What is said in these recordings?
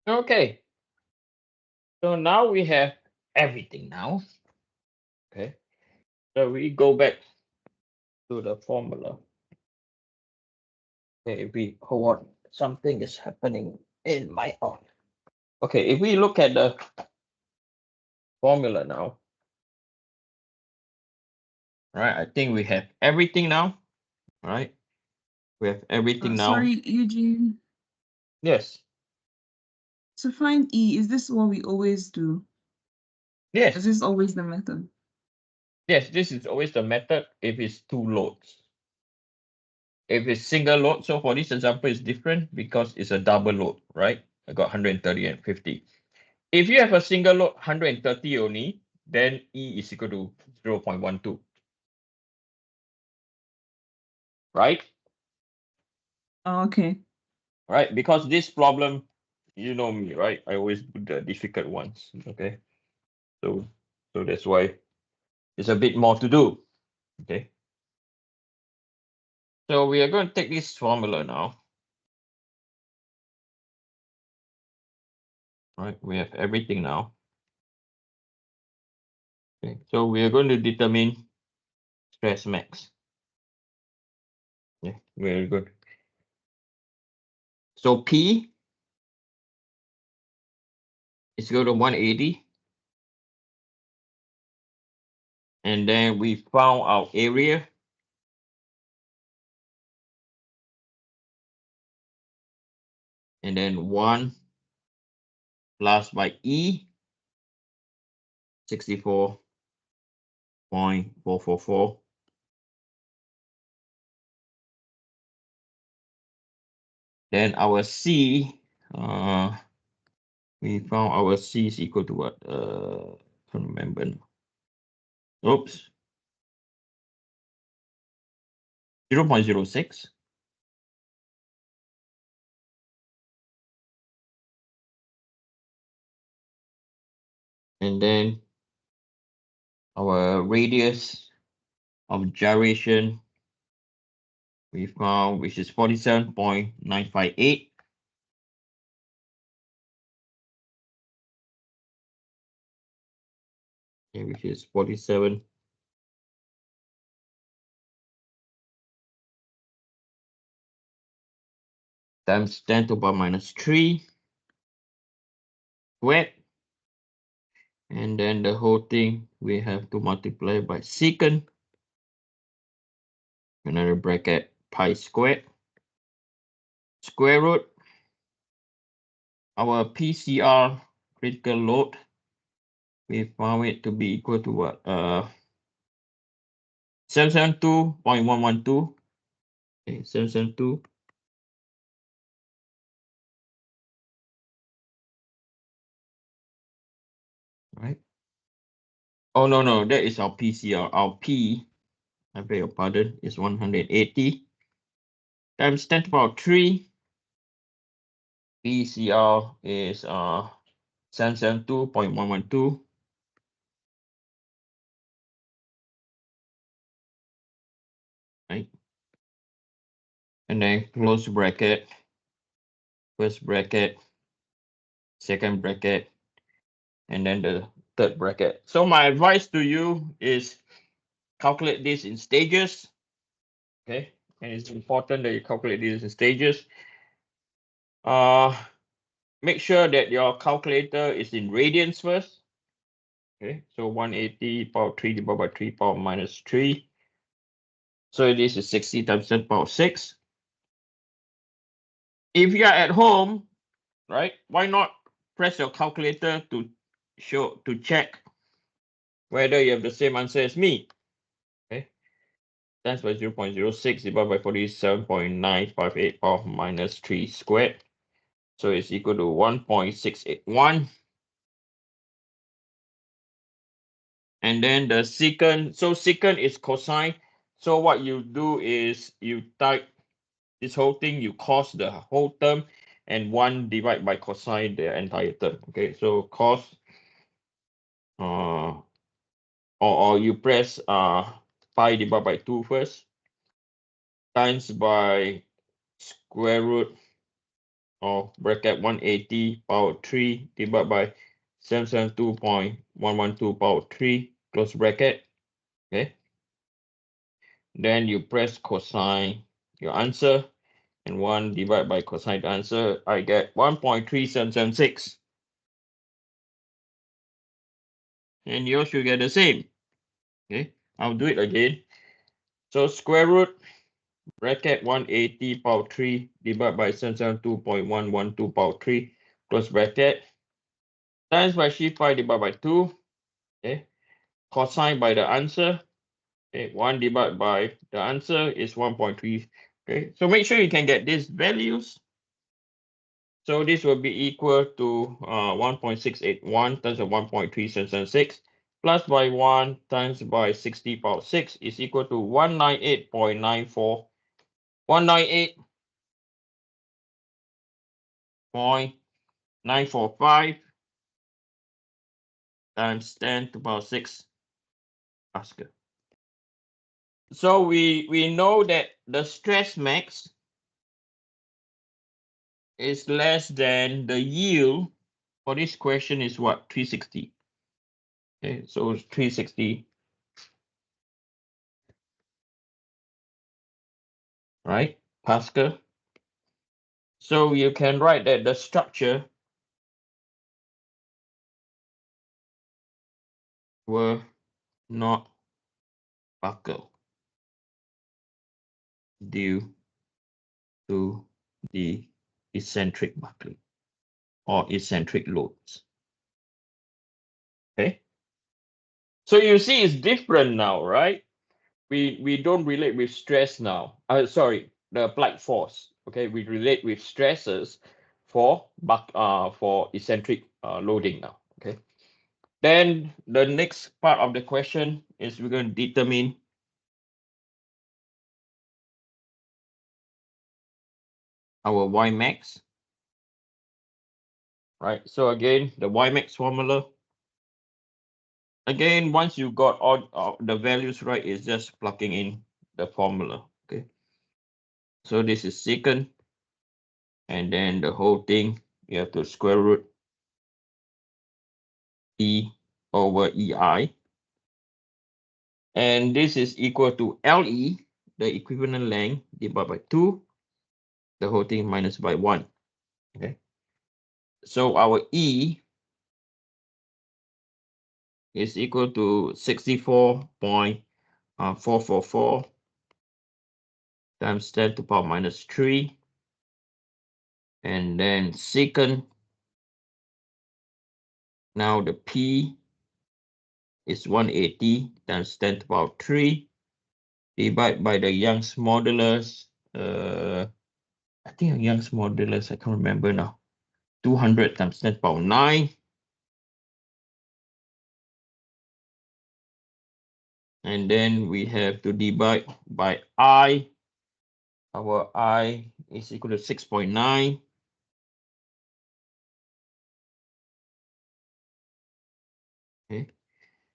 Okay, so now we have everything now. Okay, so we go back to the formula. Okay, we hold on. Something is happening in my arm. Okay, if we look at the formula now, right? I think we have everything now, right? We have everything now. Sorry, Eugene. Yes, To find E, is this what we always do? Is yes, this always the method? yes. This is always the method if it's two loads. If it's single load, so for this example, it's different because it's a double load, right? I got 130 and 50. If you have a single load 130 only, then E is equal to 0.12, right? Oh, okay. Right? Because this problem, you know me, right? I always do the difficult ones. Okay. So that's why it's a bit more to do. Okay. So we are going to take this formula now. Right? We have everything now. Okay. So we are going to determine stress max. Yeah, very good. So P is equal to 180. And then we found our area. And then 1 plus by E, 64.444. Then our C, we found our C is equal to what? Can't remember now. Oops. 0.06. And then our radius of gyration we found, which is 47.958. Okay, which is 47. Times 10 to the power minus 3 squared. And then the whole thing we have to multiply by secant. Another bracket pi squared. Square root. Our PCR critical load, we found it to be equal to what? 772.112. Okay, 772. Right. Oh no, no, that is our PCR. Our P, I beg your pardon, is 180 times 10 to the power 3. PCR is 772.112. Right. And then close bracket, first bracket, second bracket, and then the third bracket. So my advice to you is calculate this in stages. Okay, and it's important that you calculate this in stages. Make sure that your calculator is in radians first. Okay, so 180 power 3 divided by 3 power minus 3. So this is 60 times 10 power 6. If you are at home, right, why not press your calculator to check whether you have the same answer as me. Okay, times by 0.06 divided by 47.958 power minus 3 squared. So it's equal to 1.681. And then the secant, so secant is cosine. So what you do is you type this whole thing, you cos the whole term, and 1 divide by cosine the entire term. Okay, so cos, or you press pi divided by 2 first, times by square root of bracket 180 power 3 divided by 772.112 power 3, close bracket. Okay. Then you press cosine your answer, and 1 divided by cosine the answer, I get 1.3776. And yours should get the same. Okay, I'll do it again. So square root bracket 180 power 3 divided by 772.112 power 3, close bracket, times by shift pi divided by 2. Okay, cosine by the answer. Okay, 1 divided by the answer is 1.3. Okay, so make sure you can get these values. So this will be equal to 1.681 times 1.3776 plus by 1 times by 60 power 6 is equal to 198.94. 198.945 times 10 to the power 6 Pascal. So we know that the stress max is less than the yield for this question is what? 360. Okay, so it's 360, right? Pascal. So you can write that the structure will not buckle due to the eccentric buckling or eccentric loads. Okay. So you see it's different now, right? We don't relate with stress now. Sorry, the applied force. Okay, we relate with stresses for eccentric loading now. Okay. Then the next part of the question is we're going to determine our Y max. Right. So again, the Y max formula. Again, once you got all the values right, it's just plugging in the formula. Okay. So this is secant, and then the whole thing you have to square root E over EI. And this is equal to LE, the equivalent length, divided by 2, the whole thing minus by 1. Okay. So our E is equal to 64.444 times 10 to the power minus 3. And then secant, now the P is 180 times 10 to the power 3 divided by the Young's modulus. I think Young's modulus, I can't remember now. 200 times 10 to the power 9. And then we have to divide by I. Our I is equal to 6.9. Okay.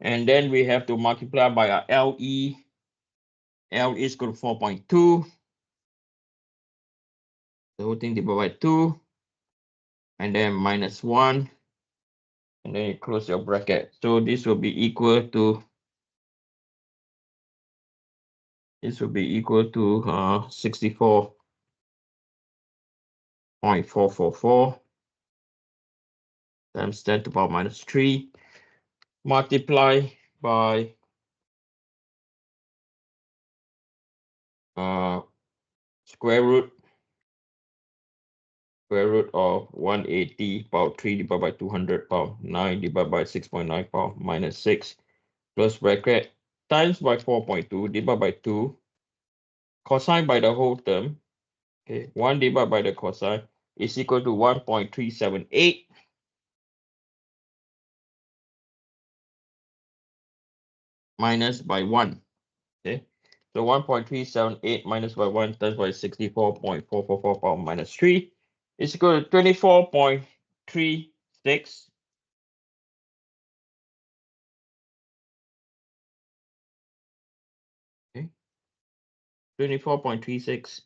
And then we have to multiply by our LE. L is equal to 4.2. The whole thing divided by 2. And then minus 1. And then you close your bracket. So this will be equal to 64.444 times 10 to the power minus 3 multiply by square root of 180 power 3 divided by 200 power 9 divided by 6.9 power minus 6 close bracket times by 4.2 divided by 2 cosine by the whole term. Okay, 1 divided by the cosine is equal to 1.378 minus by 1. Okay, so 1.378 minus by 1 times by 64.444 power minus 3 is equal to 24.36. Okay, 24.36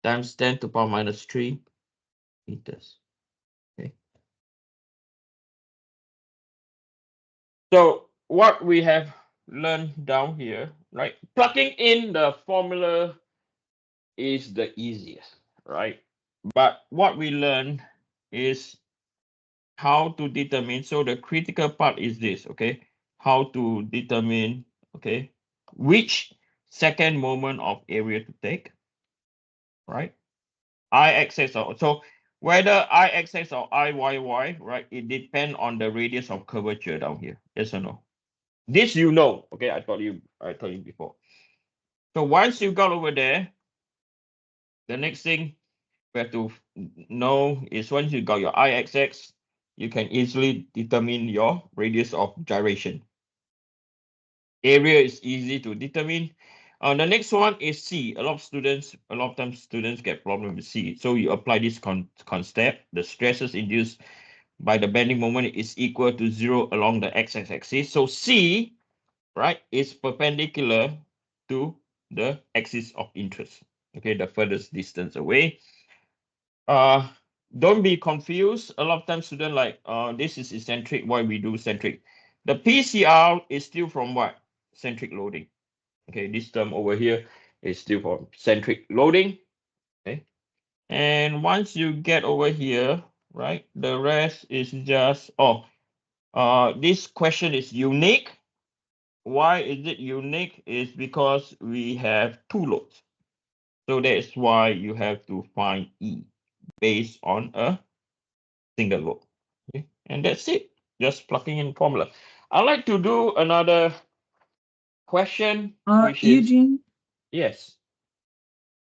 times 10 to the power minus 3 meters. Okay. So what we have learned down here, right? Plugging in the formula is the easiest, right? But what we learn is how to determine. So the critical part is this, okay? How to determine, okay, which second moment of area to take, right? I-axis or so whether I-axis or I-y-y, right? It depends on the radius of curvature down here. Yes or no? This you know, okay? I told you before. So once you got over there, the next thing we have to know is once you got your I-axis, you can easily determine your radius of gyration. Area is easy to determine. The next one is C. A lot of times students get problem with C. So you apply this concept. The stresses induced by the bending moment is equal to 0 along the x-axis. So C, right, is perpendicular to the axis of interest. Okay, the furthest distance away. Don't be confused. A lot of times students like, this is eccentric, why we do centric. The PCR is still from what? Centric loading. Okay, this term over here is still from centric loading. Okay, and once you get over here, right, the rest is just, this question is unique. Why is it unique? Is because we have two loads. So that's why you have to find E based on a single load. Okay, and that's it. Just plugging in formula. I'd like to do another question, which is, Eugene, yes.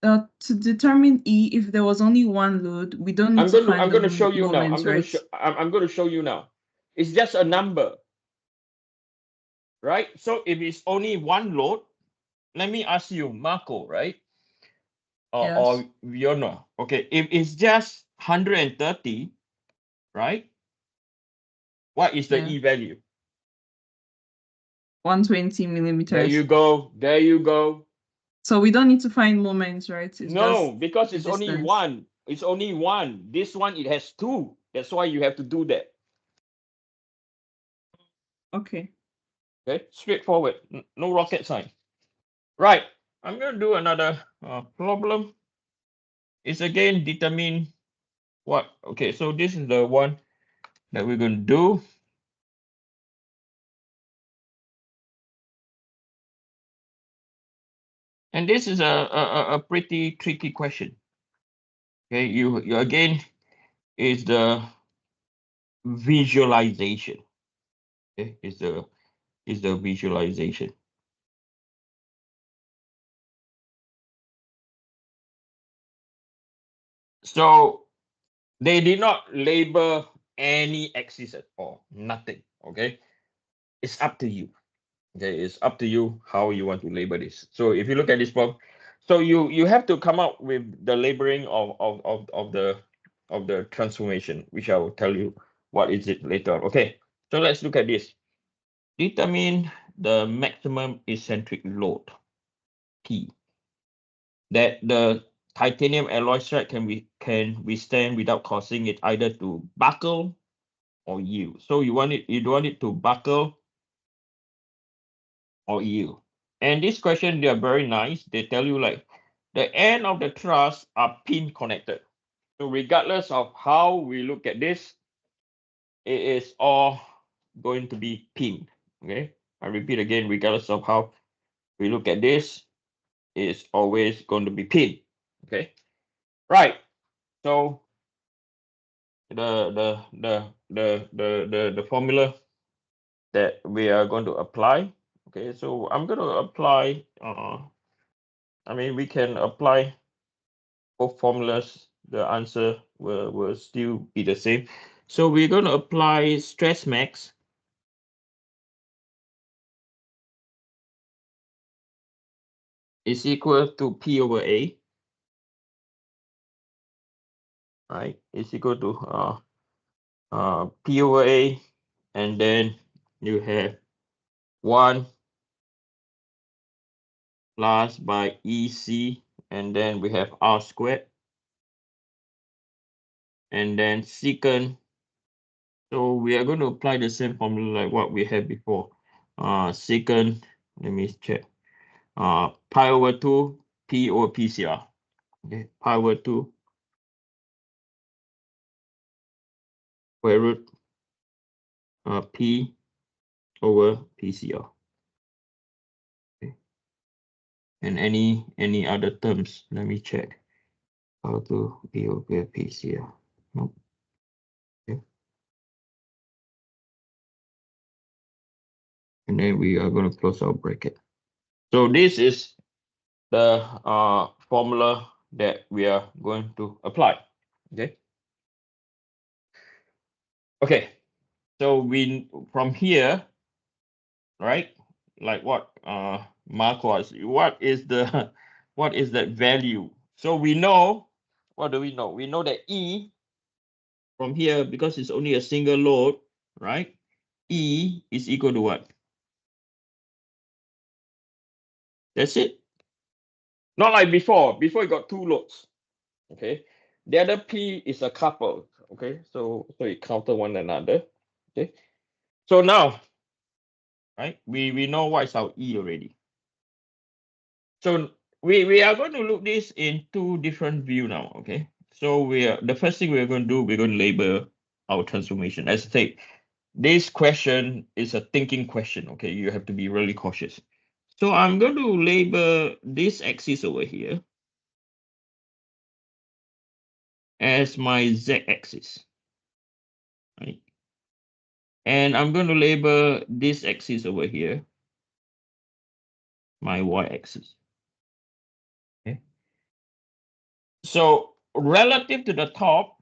to determine E, if there was only one load, we don't need to find I'm going to show the you now. moments, right? I'm going to show you now. It's just a number, right? So if it's only one load, let me ask you, Marco, right? Or Yes. Fiona. Okay, if it's just 130, right? What is the Yeah. E value? 120 There millimeters. you go. There you go. So we don't need to find moments, right? It's No, just because the it's only distance. one. It's only one. This one, it has two. That's why you have to do that. Okay. Okay, straightforward. No rocket science. Right. I'm going to do another problem. It's again determine what. Okay, so this is the one that we're going to do. And this is a pretty tricky question. Okay, you again is the visualization. Okay, is the visualization. So they did not label any axis at all, nothing. Okay, it's up to you. Okay, it's up to you how you want to label this. So if you look at this problem, so you have to come up with the labeling of the transformation, which I will tell you what is it later on. Okay, so let's look at this. Determine the maximum eccentric load P that the titanium alloy strap can withstand without causing it either to buckle or yield. So you don't want it to buckle or yield. And this question, they are very nice. They tell you like the end of the truss are pin connected. So regardless of how we look at this, it is all going to be pinned. Okay, I repeat again, regardless of how we look at this, it's always going to be pinned. Okay, right. So the formula that we are going to apply. Okay, so I'm going to apply. I mean, we can apply both formulas. The answer will still be the same. So we're going to apply stress max is equal to P over A. Right, is equal to P over A, and then you have 1 plus by EC, and then we have r squared, and then secant. So we are going to apply the same formula like what we had before. Secant, let me check. Pi over 2 P over PCR. Okay, pi over 2 square root P over PCR. Okay. And any other terms, let me check. How to P over PCR. Nope. Okay. And then we are going to close our bracket. So this is the formula that we are going to apply. Okay. Okay. So we from here, right? Like what Mark was, what is the what is that value? So we know, what do we know? We know that E from here, because it's only a single load, right? E is equal to what? That's it. Not like before. Before you got two loads. Okay. The other P is a couple. Okay. So it counter one another. Okay. So now, right, we know what is our E already. So we are going to look this in two different view now. Okay. So the first thing we're going to do, we're going to label our transformation. As I say, this question is a thinking question. Okay. You have to be really cautious. So I'm going to label this axis over here as my z-axis, right? And I'm going to label this axis over here my y-axis. Okay. So relative to the top,